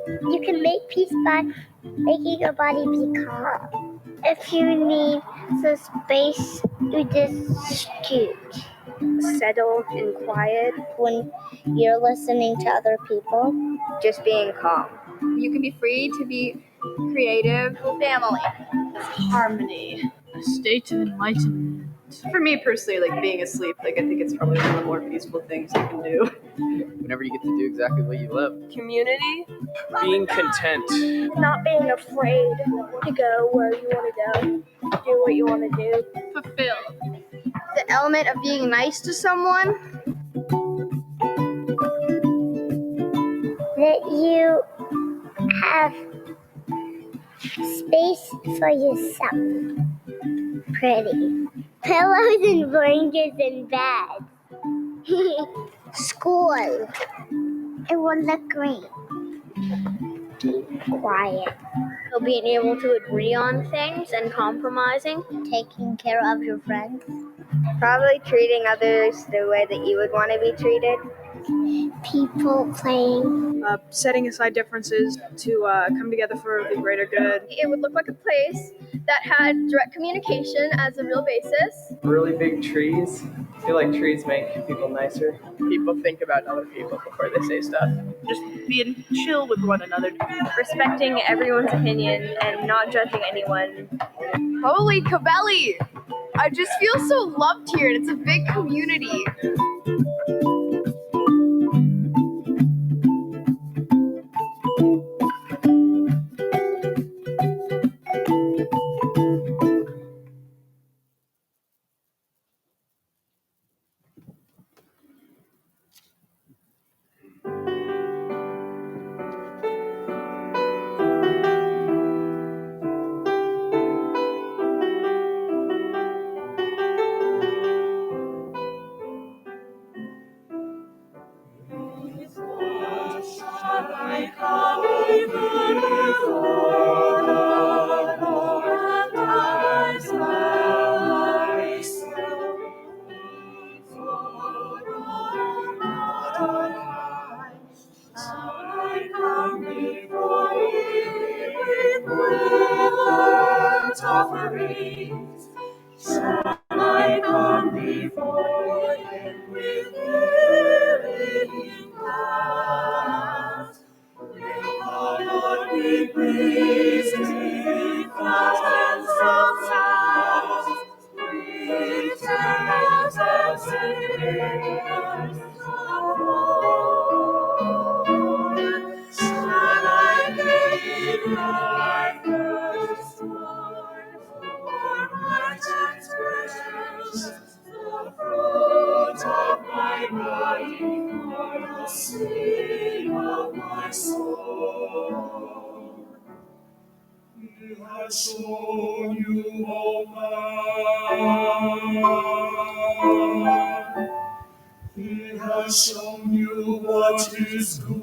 that you can make peace by making your body be calm. If you need some space, you just scoot. Settled and quiet when you're listening to other people. Just being calm. You can be free to be creative. Family. Harmony. A state of enlightenment. For me personally, like being asleep, like I think it's probably one of the more peaceful things you can do. Whenever you get to do exactly what you love. Community. Being content. Not being afraid to go where you want to go. Do what you want to do. Fulfilled. The element of being nice to someone. That you have space for yourself. Pretty. Pillows and blankets and beds. School. It will look great. Be quiet. So being able to agree on things and compromising. Taking care of your friends. Probably treating others the way that you would want to be treated. People playing. Setting aside differences to come together for the greater good. It would look like a place that had direct communication as a real basis. Really big trees. I feel like trees make people nicer. People think about other people before they say stuff. Just being chill with one another. Respecting everyone's opinion and not judging anyone. Probably Cavelli. I just feel so loved here, and it's a big community. Shown you, O man. He has shown you what is good.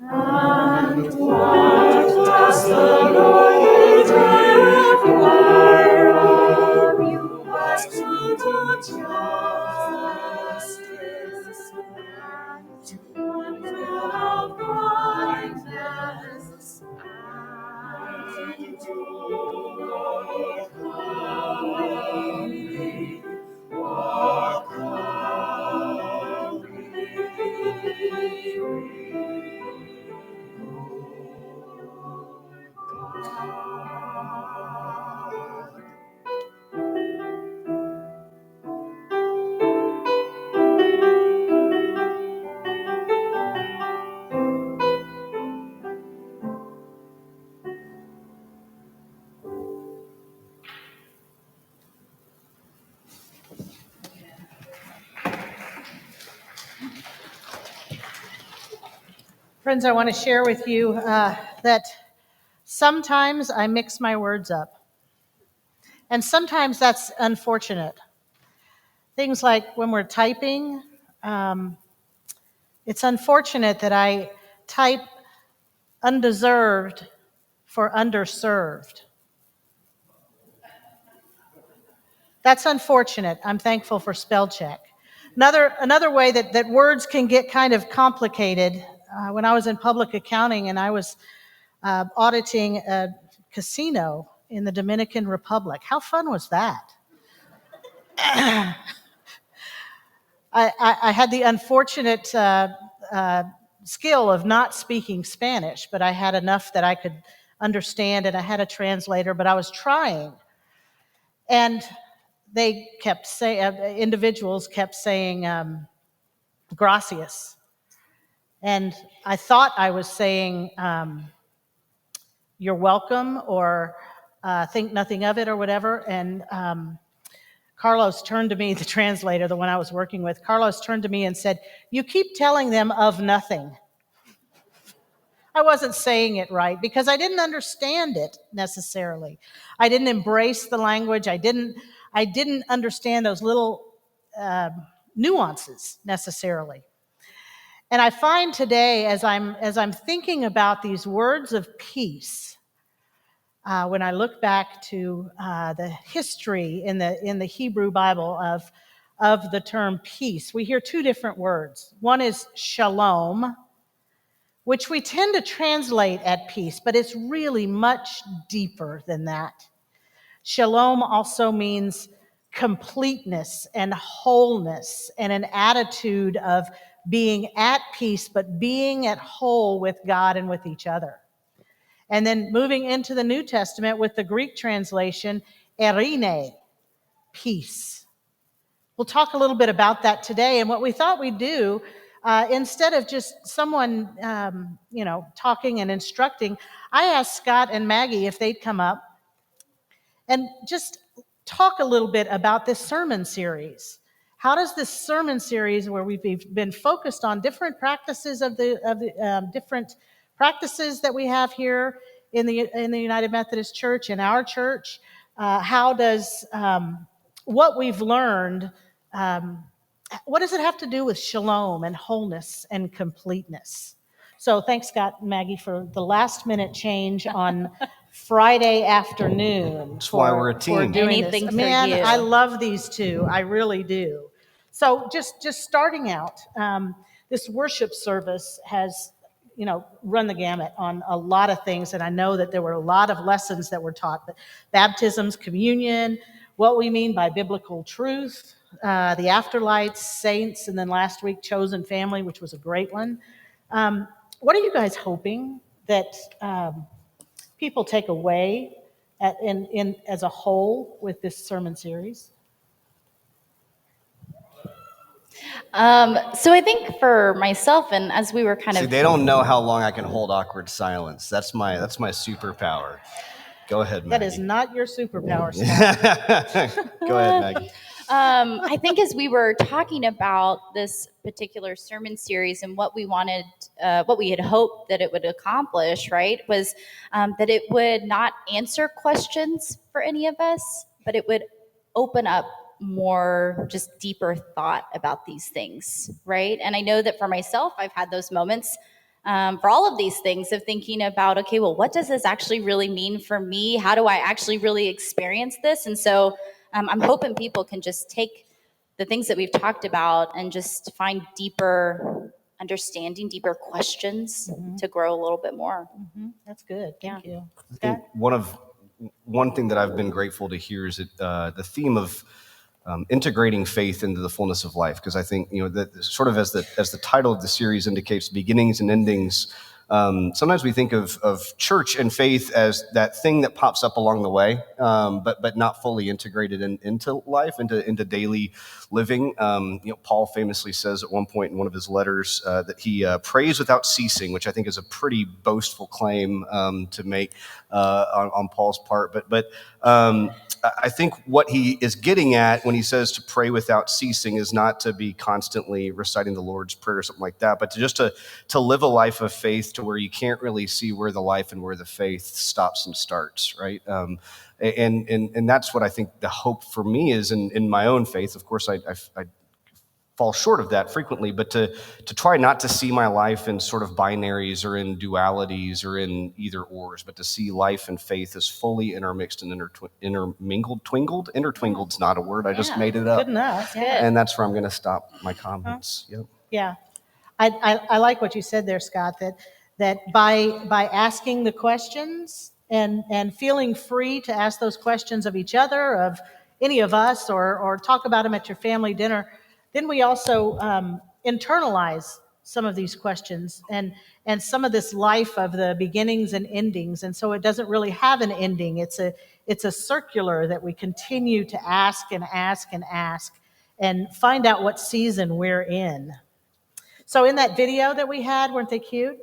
And what does the Lord require of you but to do justice and to love kindness and to walk humbly, walk humbly. Friends, I want to share with you that sometimes I mix my words up. And sometimes that's unfortunate. Things like when we're typing, it's unfortunate that I type undeserved for underserved. That's unfortunate. I'm thankful for spell check. Another way that words can get kind of complicated, when I was in public accounting and I was auditing a casino in the Dominican Republic. How fun was that? I had the unfortunate skill of not speaking Spanish, but I had enough that I could understand, and I had a translator, but I was trying. And they kept saying, individuals kept saying, gracias. And I thought I was saying, you're welcome, or think nothing of it, or whatever. And Carlos turned to me, the translator, the one I was working with, Carlos turned to me and said, "You keep telling them of nothing." I wasn't saying it right because I didn't understand it necessarily. I didn't embrace the language. I didn't understand those little nuances necessarily. And I find today, as I'm thinking about these words of peace, when I look back to the history in the Hebrew Bible of the term peace, we hear two different words. One is shalom, which we tend to translate at peace, but it's really much deeper than that. Shalom also means completeness and wholeness and an attitude of being at peace, but being at whole with God and with each other. And then moving into the New Testament with the Greek translation, eirene, peace. We'll talk a little bit about that today. And what we thought we'd do, instead of just someone, talking and instructing, I asked Scott and Maggie if they'd come up and just talk a little bit about this sermon series. How does this sermon series, where we've been focused on different practices of the different practices that we have here in the United Methodist Church, in our church, how does what we've learned, what does it have to do with shalom and wholeness and completeness? So thanks, Scott and Maggie, for the last minute change on Friday afternoon. That's why we're a team. Doing Anything this. for Man, you. I love these two. I really do. So just starting out, this worship service has, run the gamut on a lot of things, and I know that there were a lot of lessons that were taught. But baptisms, communion, what we mean by biblical truth, the afterlights, saints, and then last week, chosen family, which was a great one. What are you guys hoping that people take away in as a whole with this sermon series? So I think for myself, and as we were See, they don't know how long I can hold awkward silence. That's my superpower. Go ahead, Maggie. That is not your superpower, Scott. Go ahead, Maggie. I think as we were talking about this particular sermon series and what we wanted, what we had hoped that it would accomplish, right, was that it would not answer questions for any of us, but it would open up more just deeper thought about these things, right? And I know that for myself, I've had those moments for all of these things of thinking about, okay, well, what does this actually really mean for me? How do I actually really experience this? And so I'm hoping people can just take the things that we've talked about and just find deeper understanding, deeper questions to grow a little bit more. That's good. Thank you. I think one thing that I've been grateful to hear is the theme of integrating faith into the fullness of life, because I think that sort of as the title of the series indicates, beginnings and endings. Sometimes we think of church and faith as that thing that pops up along the way, but not fully integrated into life, into daily living. Paul famously says at one point in one of his letters that he prays without ceasing, which I think is a pretty boastful claim to make on Paul's part. But I think what he is getting at when he says to pray without ceasing is not to be constantly reciting the Lord's Prayer or something like that, but to live a life of faith to where you can't really see where the life and where the faith stops and starts, right? And that's what I think the hope for me is in my own faith. Of course, I fall short of that frequently, but to try not to see my life in sort of binaries or in dualities or in either ors, but to see life and faith as fully intermixed and intermingled. Intertwingled's not a word. I just made it up. Good enough. And that's where I'm going to stop my comments. Yep. Yeah. I like what you said there, Scott, that by asking the questions and feeling free to ask those questions of each other, of any of us, or talk about them at your family dinner, then we also internalize some of these questions and some of this life of the beginnings and endings. And so it doesn't really have an ending. It's a circular that we continue to ask and ask and ask and find out what season we're in. So in that video that we had, weren't they cute?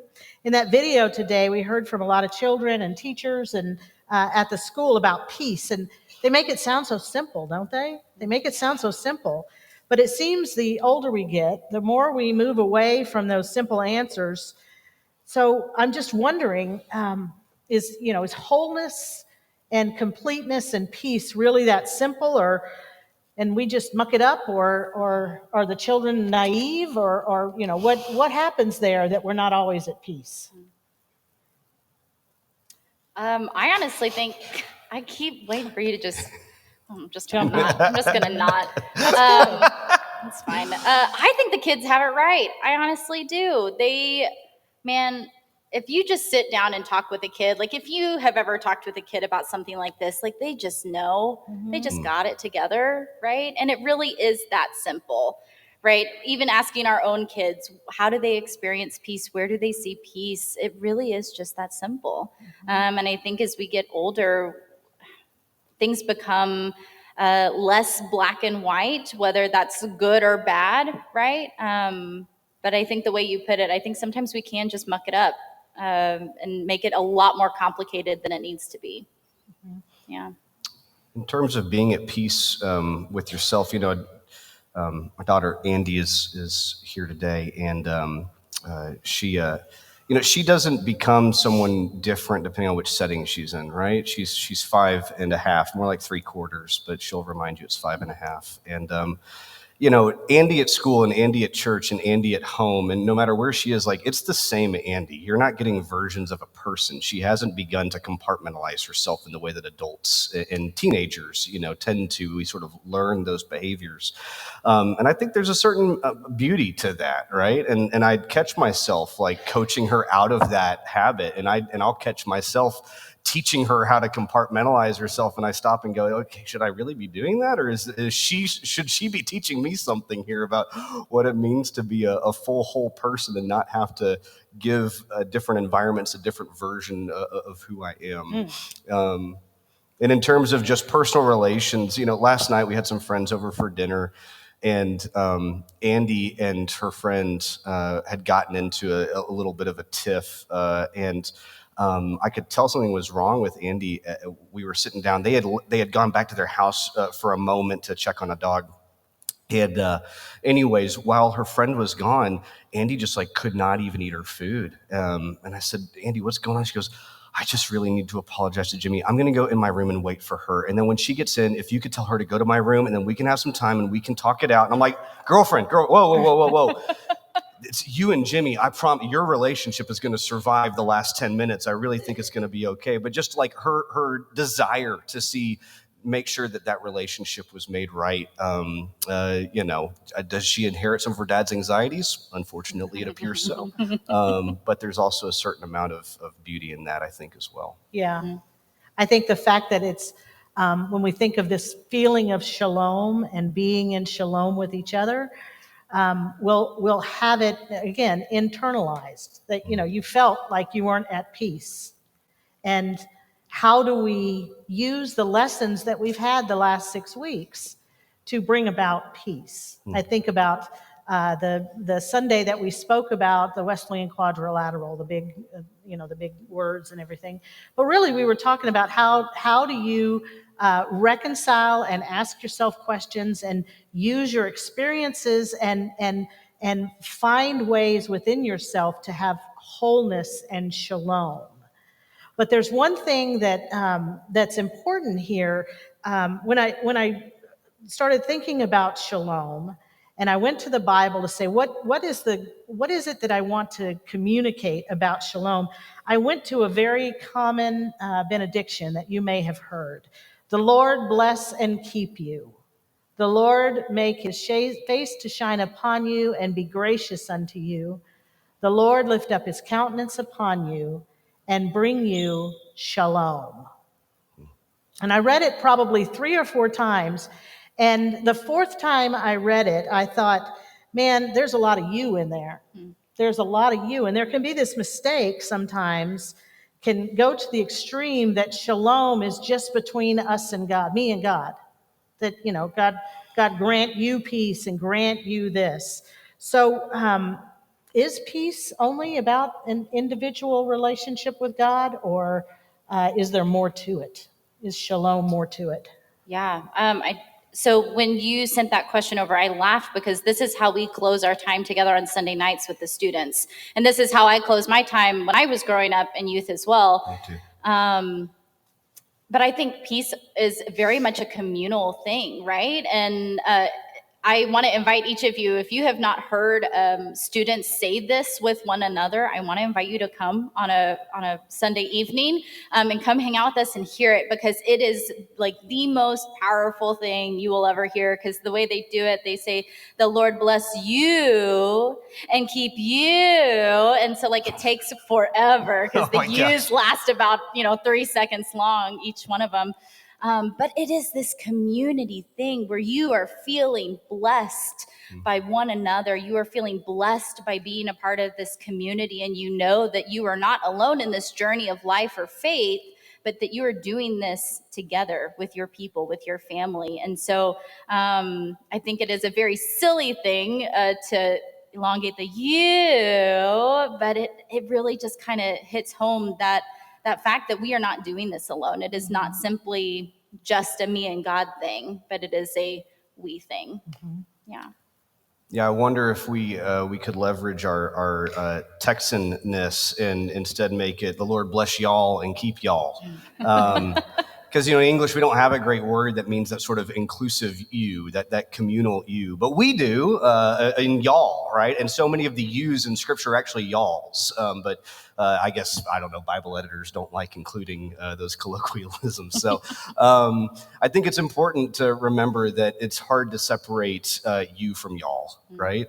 In that video today, we heard from a lot of children and teachers and at the school about peace. And they make it sound so simple, don't they? They make it sound so simple. But it seems the older we get, the more we move away from those simple answers. So I'm just wondering, is wholeness and completeness and peace really that simple, and we just muck it up, or are the children naive, or what happens there that we're not always at peace? I honestly think I keep waiting for you to just. I'm just gonna not. That's fine. I think the kids have it right. I honestly do. If you just sit down and talk with a kid, like if you have ever talked with a kid about something like this, like they just know, they just got it together, right? And it really is that simple, right? Even asking our own kids, how do they experience peace? Where do they see peace? It really is just that simple. And I think as we get older, things become less black and white, whether that's good or bad, right? But I think the way you put it, I think sometimes we can just muck it up and make it a lot more complicated than it needs to be. Yeah. In terms of being at peace with yourself, my daughter Andy is here today, and she doesn't become someone different depending on which setting she's in, right? She's 5.5, more like 3/4, but she'll remind you it's 5.5. And Andy at school and Andy at church and Andy at home, and no matter where she is, like, it's the same Andy. You're not getting versions of a person. She hasn't begun to compartmentalize herself in the way that adults and teenagers, tend to. We sort of learn those behaviors. And I think there's a certain beauty to that, right? And I'd catch myself like coaching her out of that habit, and I'll catch myself teaching her how to compartmentalize herself, and I stop and go, okay, should I really be doing that, or should she be teaching me something here about what it means to be a full whole person and not have to give different environments a different version of who I am. And in terms of just personal relations, last night we had some friends over for dinner, and Andy and her friend had gotten into a little bit of a tiff, and I could tell something was wrong with Andy. We were sitting down. They had gone back to their house for a moment to check on a dog. And anyways, while her friend was gone, Andy just could not even eat her food. And I said, Andy, what's going on? She goes, I just really need to apologize to Jimmy. I'm going to go in my room and wait for her. And then when she gets in, if you could tell her to go to my room, and then we can have some time and we can talk it out. And I'm like, girl, whoa. It's you and Jimmy. I promise your relationship is going to survive the last 10 minutes. I really think it's going to be okay. But just like her desire to make sure that relationship was made right. Does she inherit some of her dad's anxieties? Unfortunately, it appears so. But there's also a certain amount of beauty in that, I think, as well. Yeah. I think the fact that it's, when we think of this feeling of shalom and being in shalom with each other, we'll have it, again, internalized, that, you felt like you weren't at peace. And how do we use the lessons that we've had the last 6 weeks to bring about peace? I think about the Sunday that we spoke about the Wesleyan quadrilateral, the big words and everything. But really, we were talking about how do you reconcile and ask yourself questions and use your experiences and find ways within yourself to have wholeness and shalom. But there's one thing that's important here. When I started thinking about shalom And I went to the Bible to say, what is it that I want to communicate about shalom? I went to a very common benediction that you may have heard. The Lord bless and keep you. The Lord make his face to shine upon you and be gracious unto you. The Lord lift up his countenance upon you and bring you shalom. And I read it probably 3 or 4 times. And the 4th time I read it, I thought, man, there's a lot of you in there. There's a lot of you. And there can be this mistake sometimes, can go to the extreme that shalom is just between us and God, me and God. That, God grant you peace and grant you this. So is peace only about an individual relationship with God, or is there more to it? Is shalom more to it? Yeah. So when you sent that question over, I laughed because this is how we close our time together on Sunday nights with the students. And this is how I closed my time when I was growing up in youth as well. Me too. But I think peace is very much a communal thing, right? And I want to invite each of you, if you have not heard students say this with one another, I want to invite you to come on a Sunday evening and come hang out with us and hear it, because it is like the most powerful thing you will ever hear. Because the way they do it, they say, the Lord bless you and keep you. And so like it takes forever, because the yous last about 3 seconds long, each one of them. But it is this community thing where you are feeling blessed by one another. You are feeling blessed by being a part of this community, and you know that you are not alone in this journey of life or faith, but that you are doing this together with your people, with your family. And so I think it is a very silly thing to elongate the you, but it really just kind of hits home that fact that we are not doing this alone. It is not simply just a me and God thing, but it is a we thing. Yeah. Yeah, I wonder if we could leverage our Texanness and instead make it, the Lord bless y'all and keep y'all. Because, in English, we don't have a great word that means that sort of inclusive you, that communal you. But we do in y'all, right? And so many of the yous in Scripture are actually y'alls. But I guess, I don't know, Bible editors don't like including those colloquialisms. So I think it's important to remember that it's hard to separate you from y'all, right?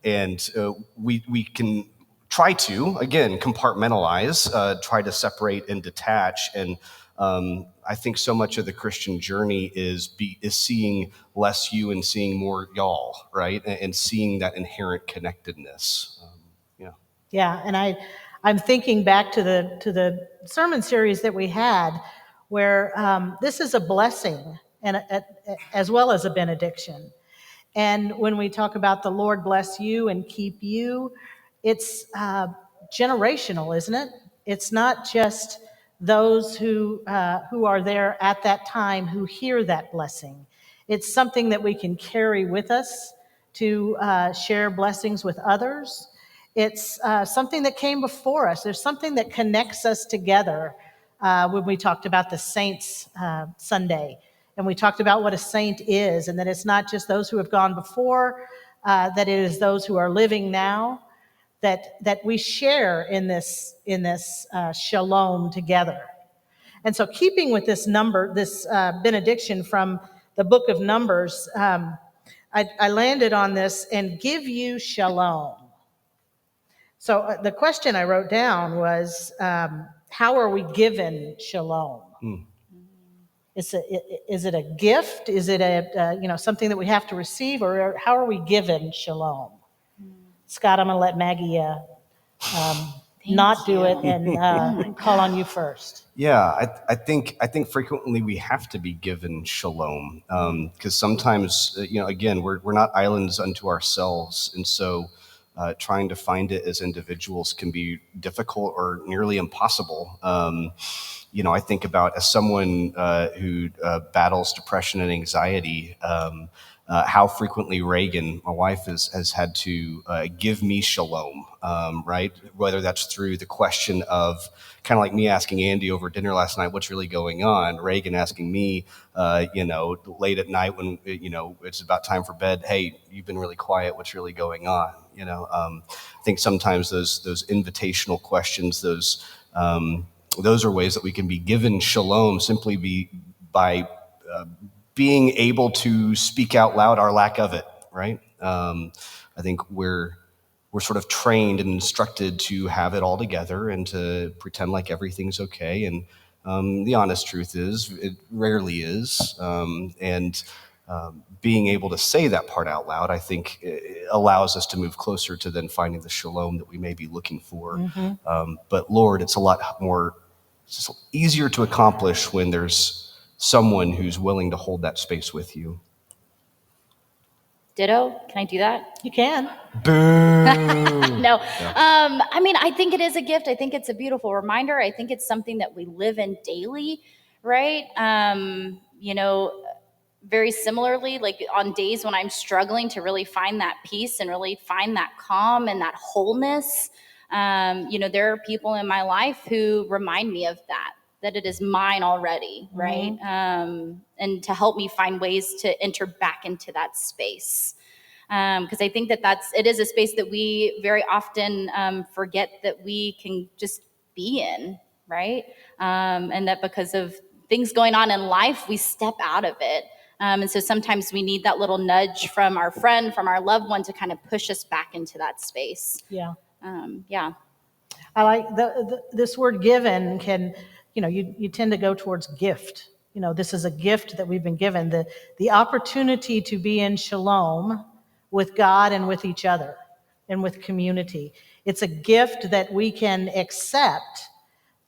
And we can try to, again, compartmentalize, try to separate and detach. And I think so much of the Christian journey is seeing less you and seeing more y'all, right? And seeing that inherent connectedness. Yeah, and I'm thinking back to the sermon series that we had, where this is a blessing and as well as a benediction. And when we talk about the Lord bless you and keep you, it's generational, isn't it? It's not just those who are there at that time who hear that blessing. It's something that we can carry with us to share blessings with others. It's something that came before us. There's something that connects us together when we talked about the saints Sunday. And we talked about what a saint is, and that it's not just those who have gone before, that it is those who are living now, that we share in this shalom together. And so keeping with this benediction from the book of Numbers, I landed on this, and give you shalom. So the question I wrote down was, how are we given shalom? Is it a gift? Is it something that we have to receive, or how are we given shalom? Scott, I'm going to let Maggie not do it and call on you first. Yeah, I think frequently we have to be given shalom, because sometimes again we're not islands unto ourselves, and so trying to find it as individuals can be difficult or nearly impossible. I think about as someone who battles depression and anxiety, how frequently Reagan, my wife, has had to give me shalom, right? Whether that's through the question of kind of like me asking Andy over dinner last night, what's really going on? Reagan asking me, late at night when, it's about time for bed, hey, you've been really quiet, what's really going on? I think sometimes those invitational questions, those are ways that we can be given shalom simply by being able to speak out loud our lack of it, right? I think we're sort of trained and instructed to have it all together and to pretend like everything's okay. And the honest truth is, it rarely is. Being able to say that part out loud, I think, allows us to move closer to then finding the shalom that we may be looking for. But Lord, it's a lot more, it's easier to accomplish when there's someone who's willing to hold that space with you. Ditto? Can I do that? You can. Boo! No. I think it is a gift. I think it's a beautiful reminder. I think it's something that we live in daily, right? Very similarly, like on days when I'm struggling to really find that peace and really find that calm and that wholeness, there are people in my life who remind me of that it is mine already, right? And to help me find ways to enter back into that space. Because I think it is a space that we very often forget that we can just be in, right? And that because of things going on in life, we step out of it. And so sometimes we need that little nudge from our friend, from our loved one, to kind of push us back into that space. Yeah. Yeah. I like this word given can, you tend to go towards gift. This is a gift that we've been given, the opportunity to be in shalom with God and with each other and with community. It's a gift that we can accept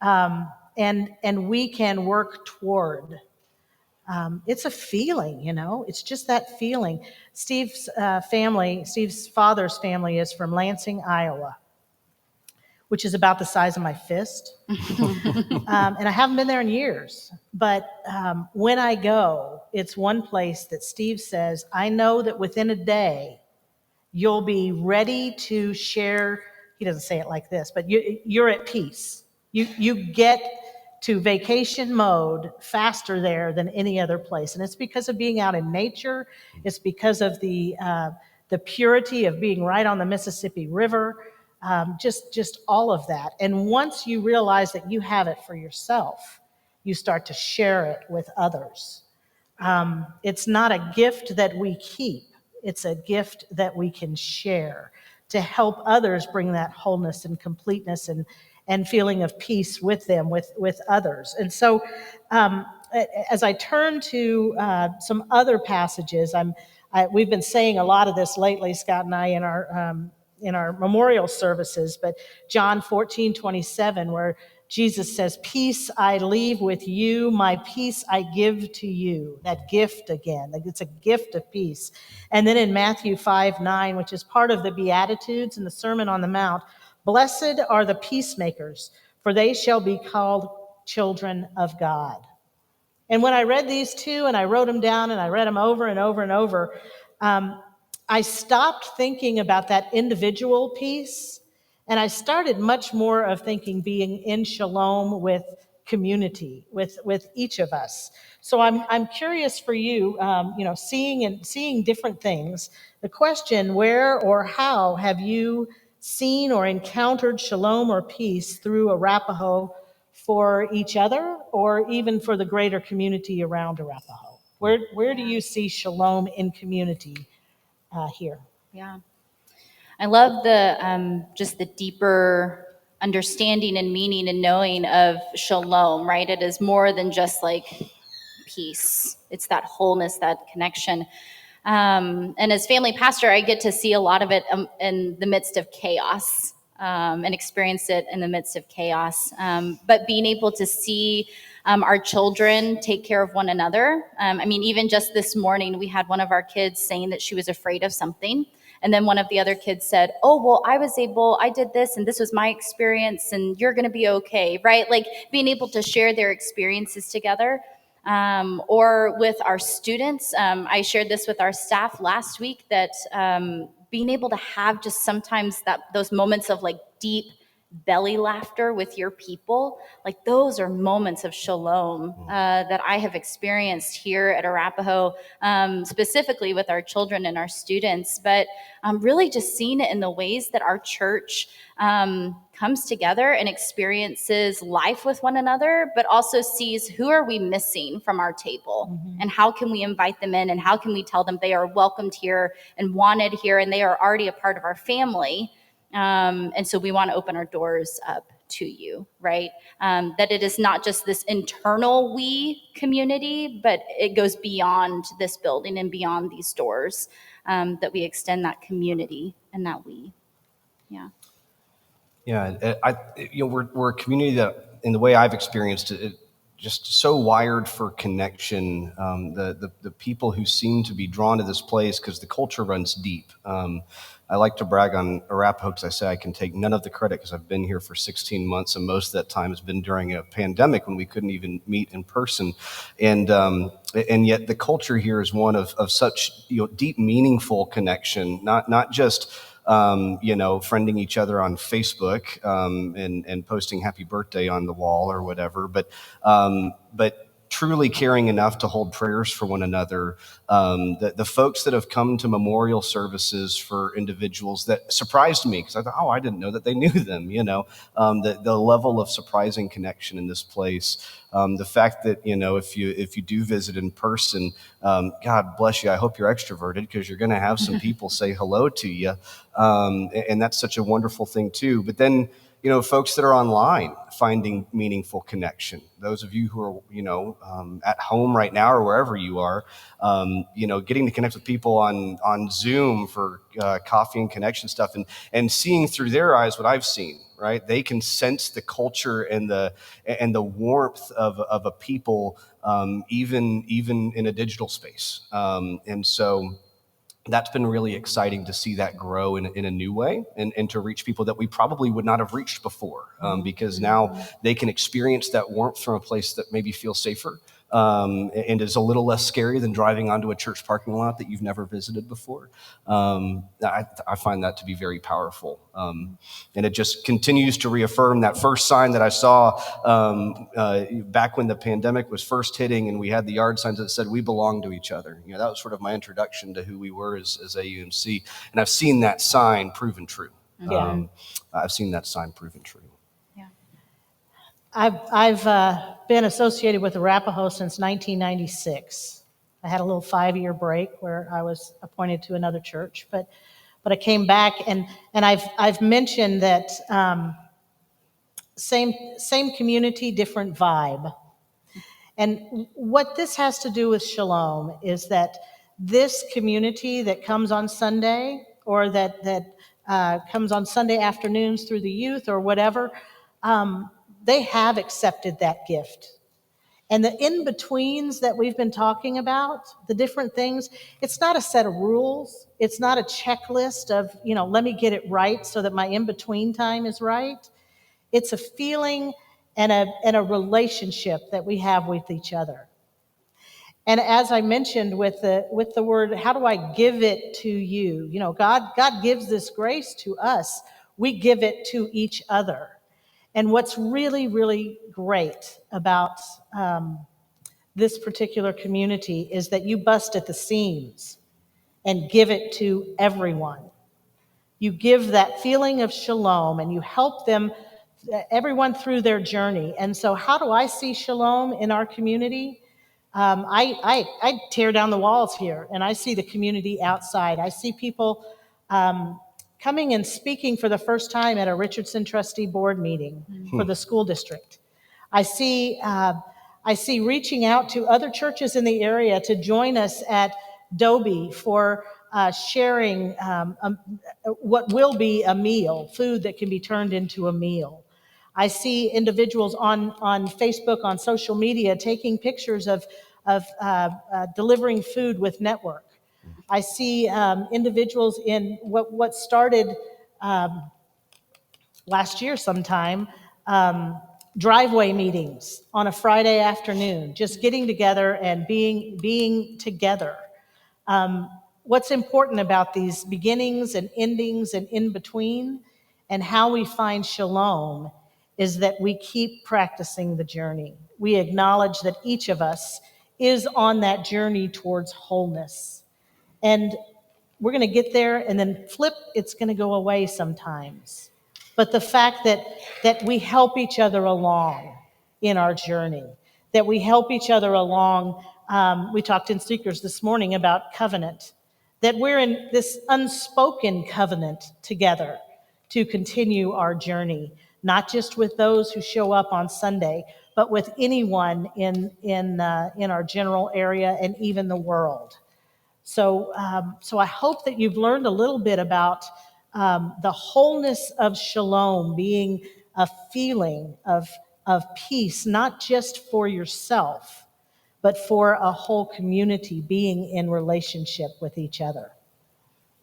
and we can work toward. It's a feeling, it's just that feeling. Steve's father's family is from Lansing, Iowa, which is about the size of my fist. And I haven't been there in years. But when I go, it's one place that Steve says, I know that within a day, you'll be ready to share. He doesn't say it like this, but you're at peace. You get to vacation mode faster there than any other place. And it's because of being out in nature. It's because of the purity of being right on the Mississippi River. Just all of that. And once you realize that you have it for yourself, you start to share it with others. It's not a gift that we keep. It's a gift that we can share to help others bring that wholeness and completeness and feeling of peace with them, with others. And so as I turn to some other passages, we've been saying a lot of this lately, Scott and I, in our memorial services, but John 14:27, where Jesus says, peace I leave with you, my peace I give to you. That gift again, it's a gift of peace. And then in Matthew 5:9, which is part of the Beatitudes and the Sermon on the Mount, blessed are the peacemakers, for they shall be called children of God. And when I read these two and I wrote them down and I read them over and over and over, I stopped thinking about that individual piece, and I started much more of thinking being in shalom with community, with each of us. So I'm curious for you, seeing different things. The question, where or how have you seen or encountered shalom or peace through Arapaho for each other, or even for the greater community around Arapaho? Where do you see shalom in community here? Yeah. I love just the deeper understanding and meaning and knowing of shalom, right? It is more than just like peace. It's that wholeness, that connection. And as family pastor, I get to see a lot of it in the midst of chaos and experience it in the midst of chaos. But being able to see our children take care of one another. Even just this morning, we had one of our kids saying that she was afraid of something. And then one of the other kids said, oh, well, I did this and this was my experience and you're going to be okay, right? Like being able to share their experiences together. or with our students. I shared this with our staff last week that being able to have just sometimes those moments of like deep belly laughter with your people, like those are moments of shalom that I have experienced here at Arapaho, specifically with our children and our students, but really just seeing it in the ways that our church comes together and experiences life with one another, but also sees who are we missing from our table, and how can we invite them in, and how can we tell them they are welcomed here and wanted here, and they are already a part of our family. And so we want to open our doors up to you, right? That it is not just this internal we community, but it goes beyond this building and beyond these doors, that we extend that community and that we. Yeah. Yeah, we're a community that, in the way I've experienced it, just so wired for connection. The people who seem to be drawn to this place because the culture runs deep. I like to brag on Arapaho because I say I can take none of the credit because I've been here for 16 months, and most of that time has been during a pandemic when we couldn't even meet in person. And yet the culture here is one of such deep, meaningful connection, not just friending each other on Facebook and posting happy birthday on the wall or whatever, but truly caring enough to hold prayers for one another. The folks that have come to memorial services for individuals that surprised me because I thought, I didn't know that they knew them. The level of surprising connection in this place. The fact that if you do visit in person, God bless you. I hope you're extroverted because you're going to have some people say hello to you, and that's such a wonderful thing too. But then folks that are online finding meaningful connection. Those of you who are at home right now or wherever you are, getting to connect with people on Zoom for coffee and connection stuff, and seeing through their eyes what I've seen. Right, they can sense the culture and the warmth of a people, even in a digital space, and so that's been really exciting to see that grow in a new way and to reach people that we probably would not have reached before, because now they can experience that warmth from a place that maybe feels safer. And is a little less scary than driving onto a church parking lot that you've never visited before. I find that to be very powerful. And it just continues to reaffirm that first sign that I saw back when the pandemic was first hitting and we had the yard signs that said, "We belong to each other." That was sort of my introduction to who we were as AUMC. And I've seen that sign proven true. I've seen that sign proven true. I've been associated with Arapaho since 1996. I had a little 5-year break where I was appointed to another church, but I came back and I've mentioned that same community, different vibe. And what this has to do with shalom is that this community that comes on Sunday or that comes on Sunday afternoons through the youth or whatever, they have accepted that gift. And the in-betweens that we've been talking about, the different things, it's not a set of rules. It's not a checklist of, let me get it right so that my in-between time is right. It's a feeling and a relationship that we have with each other. And as I mentioned with the word, how do I give it to you? God gives this grace to us. We give it to each other. And what's really, really great about this particular community is that you bust at the seams and give it to everyone. You give that feeling of shalom and you help them, everyone through their journey. And so how do I see shalom in our community? I tear down the walls here and I see the community outside. I see people coming and speaking for the first time at a Richardson trustee board meeting for the school district. I see reaching out to other churches in the area to join us at Dobie for sharing what will be a meal, food that can be turned into a meal. I see individuals on Facebook, on social media, taking pictures of delivering food with Network. I see individuals in what started last year sometime, driveway meetings on a Friday afternoon, just getting together and being together. What's important about these beginnings and endings and in between and how we find shalom is that we keep practicing the journey. We acknowledge that each of us is on that journey towards wholeness. And we're going to get there and then flip, it's going to go away sometimes. But the fact that we help each other along in our journey, that we help each other along. We talked in Seekers this morning about covenant, that we're in this unspoken covenant together to continue our journey, not just with those who show up on Sunday, but with anyone in our general area and even the world. So I hope that you've learned a little bit about the wholeness of shalom being a feeling of peace, not just for yourself, but for a whole community being in relationship with each other.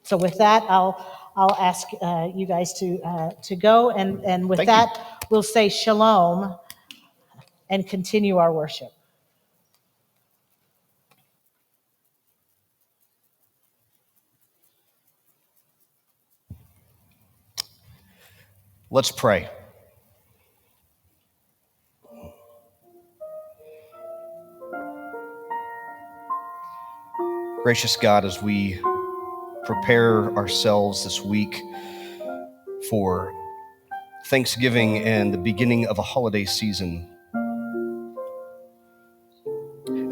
So with that, I'll ask you guys to go, and with Thank that, we'll say shalom and continue our worship. Let's pray. Gracious God, as we prepare ourselves this week for Thanksgiving and the beginning of a holiday season,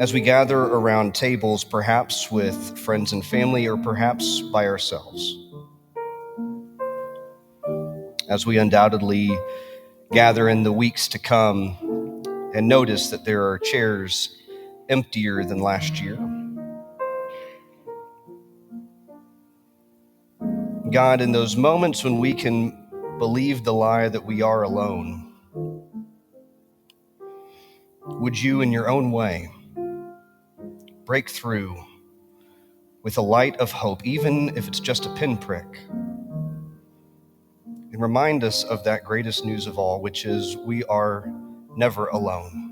as we gather around tables, perhaps with friends and family, or perhaps by ourselves, as we undoubtedly gather in the weeks to come and notice that there are chairs emptier than last year, God, in those moments when we can believe the lie that we are alone, would you, in your own way, break through with a light of hope, even if it's just a pinprick, and remind us of that greatest news of all, which is we are never alone.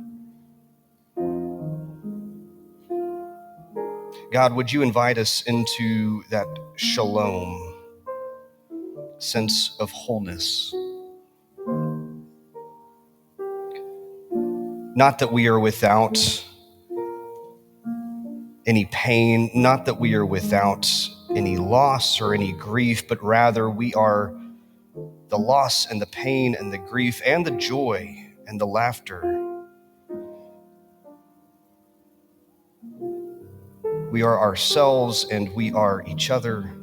God, would you invite us into that shalom, sense of wholeness? Not that we are without any pain, not that we are without any loss or any grief, but rather we are the loss and the pain and the grief and the joy and the laughter. We are ourselves and we are each other.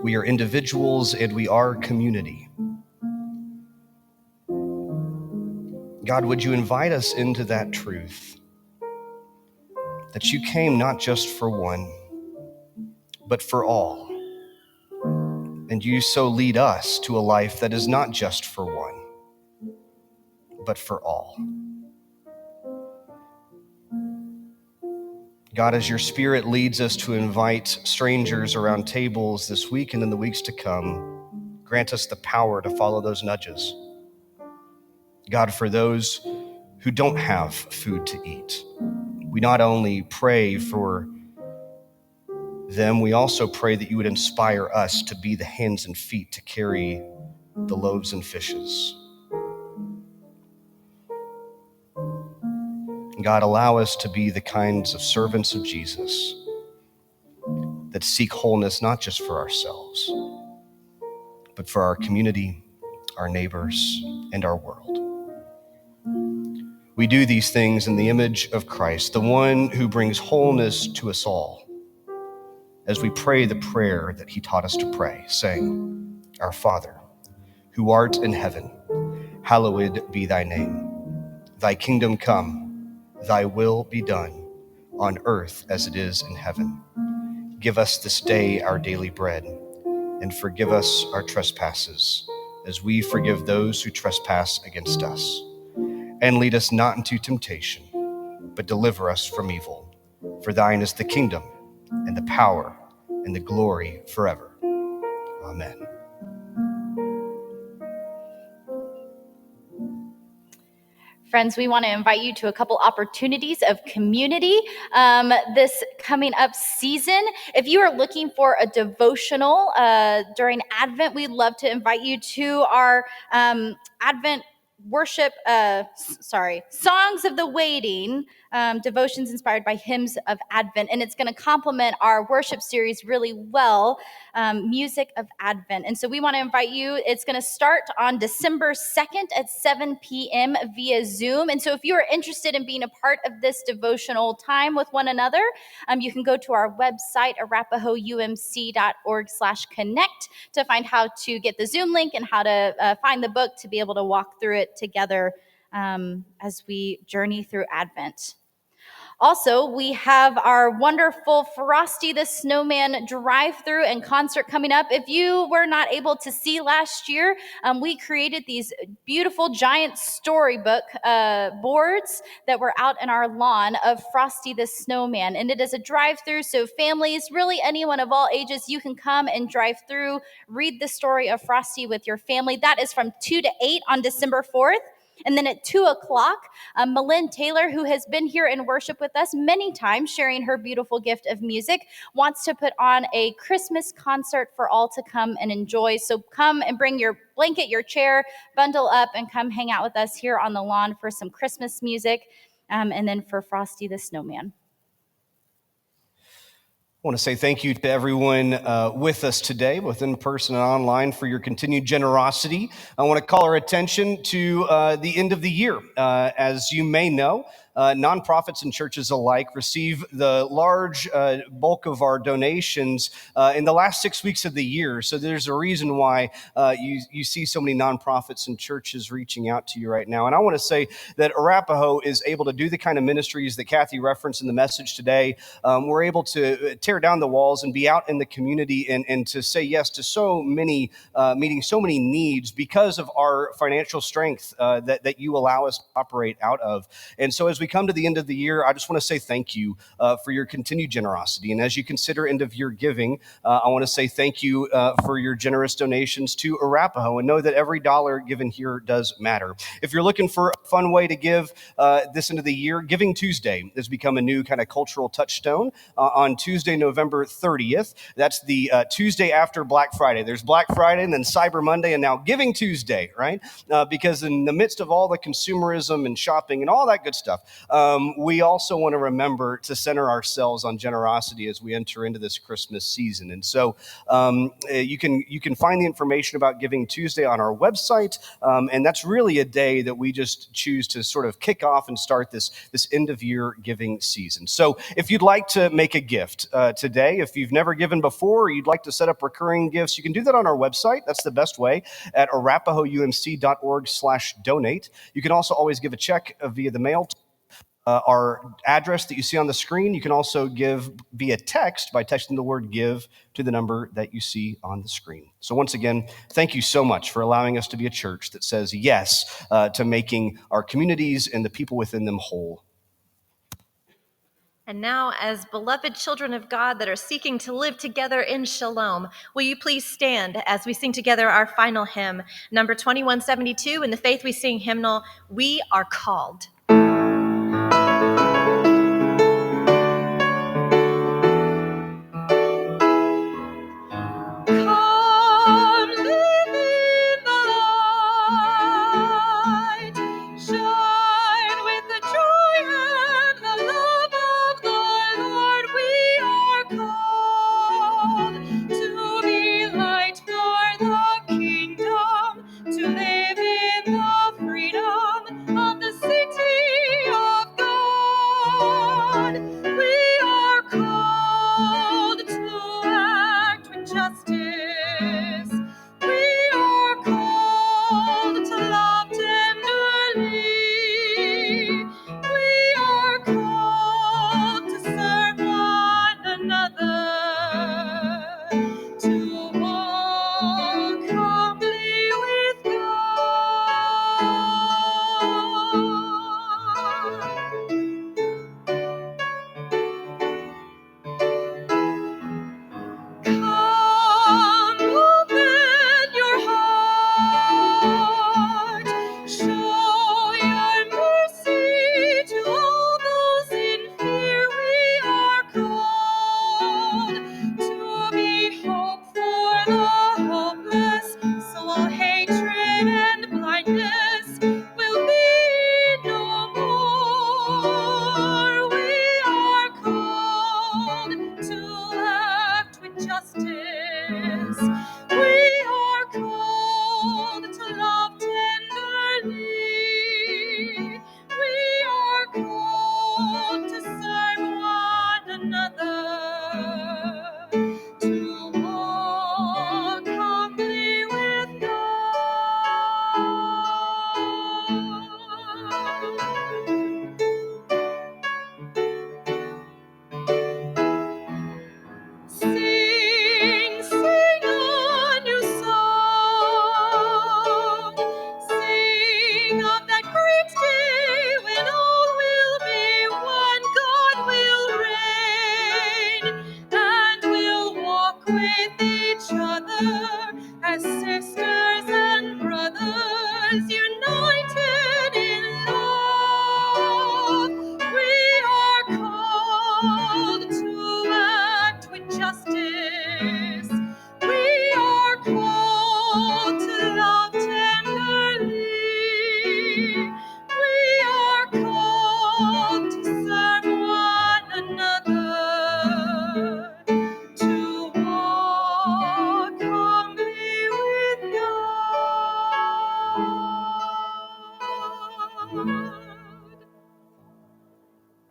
We are individuals and we are community. God, would you invite us into that truth, that you came not just for one, but for all. And you so lead us to a life that is not just for one, but for all. God, as your Spirit leads us to invite strangers around tables this week and in the weeks to come, grant us the power to follow those nudges. God, for those who don't have food to eat, we not only pray for them, we also pray that you would inspire us to be the hands and feet to carry the loaves and fishes. God, allow us to be the kinds of servants of Jesus that seek wholeness not just for ourselves, but for our community, our neighbors, and our world. We do these things in the image of Christ, the one who brings wholeness to us all, as we pray the prayer that he taught us to pray, saying, Our Father, who art in heaven, hallowed be thy name. Thy kingdom come, thy will be done, on earth as it is in heaven. Give us this day our daily bread, and forgive us our trespasses, as we forgive those who trespass against us. And lead us not into temptation, but deliver us from evil. For thine is the kingdom, and the power, and the glory forever. Amen. Friends, we want to invite you to a couple opportunities of community this coming up season. If you are looking for a devotional during Advent, we'd love to invite you to our Advent worship, Songs of the Waiting, devotions inspired by hymns of Advent. And it's going to complement our worship series really well, Music of Advent. And so we want to invite you. It's going to start on December 2nd at 7 p.m. via Zoom. And so if you are interested in being a part of this devotional time with one another, you can go to our website, arapahoumc.org/connect, to find how to get the Zoom link and how to find the book to be able to walk through it together as we journey through Advent. Also, we have our wonderful Frosty the Snowman drive-through and concert coming up. If you were not able to see last year, we created these beautiful giant storybook boards that were out in our lawn of Frosty the Snowman. And it is a drive-through, so families, really anyone of all ages, you can come and drive through, read the story of Frosty with your family. That is from 2 to 8 on December 4th. And then at 2 o'clock, Malin Taylor, who has been here in worship with us many times, sharing her beautiful gift of music, wants to put on a Christmas concert for all to come and enjoy. So come and bring your blanket, your chair, bundle up, and come hang out with us here on the lawn for some Christmas music, and then for Frosty the Snowman. I want to say thank you to everyone with us today, both in person and online, for your continued generosity. I want to call our attention to the end of the year. As you may know, nonprofits and churches alike receive the large bulk of our donations in the last 6 weeks of the year. So there's a reason why you see so many nonprofits and churches reaching out to you right now. And I want to say that Arapaho is able to do the kind of ministries that Cathy referenced in the message today. We're able to tear down the walls and be out in the community and to say yes to so many, meeting so many needs because of our financial strength that you allow us to operate out of. And so as we come to the end of the year, I just want to say thank you for your continued generosity. And as you consider end of year giving, I want to say thank you for your generous donations to Arapaho, and know that every dollar given here does matter. If you're looking for a fun way to give this end of the year, Giving Tuesday has become a new kind of cultural touchstone on Tuesday, November 30th. That's the Tuesday after Black Friday. There's Black Friday and then Cyber Monday and now Giving Tuesday, right? Because in the midst of all the consumerism and shopping and all that good stuff, we also want to remember to center ourselves on generosity as we enter into this Christmas season. And so you can find the information about Giving Tuesday on our website. And that's really a day that we just choose to sort of kick off and start this end of year giving season. So if you'd like to make a gift today, if you've never given before, or you'd like to set up recurring gifts, you can do that on our website. That's the best way, at arapahoumc.org/donate. You can also always give a check via the mail. Our address that you see on the screen. You can also give via text by texting the word give to the number that you see on the screen. So once again, thank you so much for allowing us to be a church that says yes to making our communities and the people within them whole. And now, as beloved children of God that are seeking to live together in shalom, will you please stand as we sing together our final hymn, number 2172, in the Faith We Sing hymnal, We Are Called.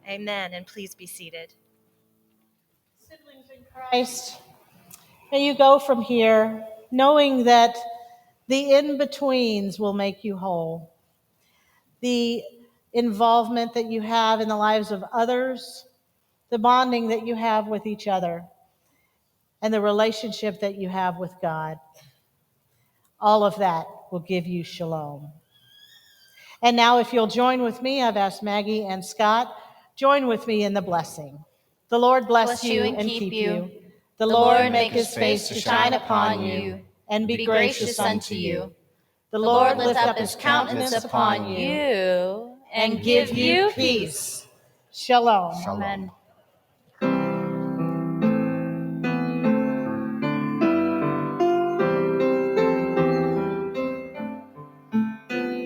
Amen. And please be seated. Siblings in Christ, may you go from here knowing that the in-betweens will make you whole. The involvement that you have in the lives of others, the bonding that you have with each other, and the relationship that you have with God. All of that will give you shalom. And now if you'll join with me, I've asked Maggie and Scott, join with me in the blessing. The Lord bless you and keep you. The Lord make his face to shine upon you and be gracious unto you. The Lord lift up his countenance upon you you and give you peace. Shalom. Shalom. Amen.